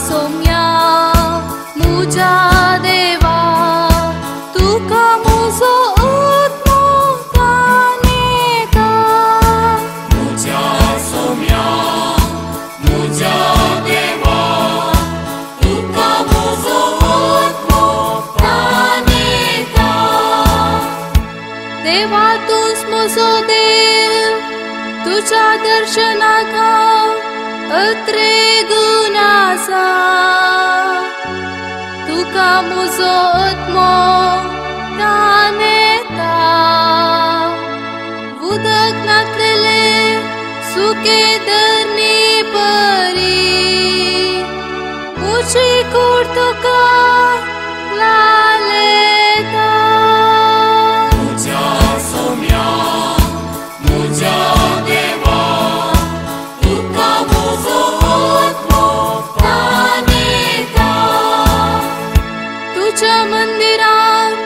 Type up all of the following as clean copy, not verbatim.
सौम्या मुझा देवा तुका मुझो आत्मा नेता मुझा सौम्या मुझा देवा तुका मुझो आत्मा नेता देवा तूच मुझो देव तुझ्या दर्शनाका अत्रे गुणासा तुका मुझो आत्मो नेता उदक नातलेले सुके धरणी परी मुझी कूड तुका लालेता मुझा सौम्या मुझा देवा तुका मुझो आत्मा नेता तुझ्या मंदिरात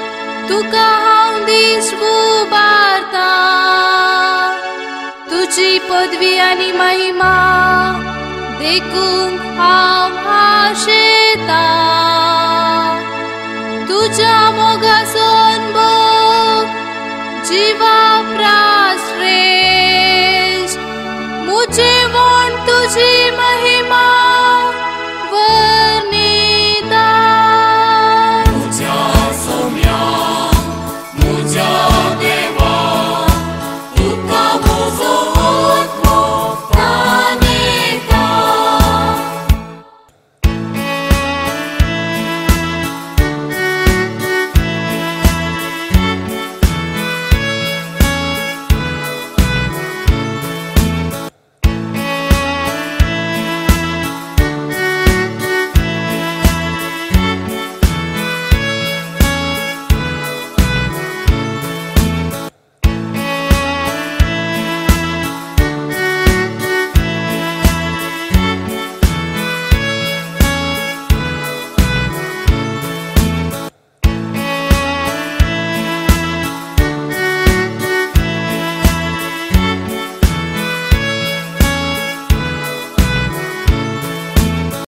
तुका हांव दीस उबारता तुझी पदवी आनी महिमा देखूंक हांव आशेता तुझ्या मोगाचो अनुभव जिवा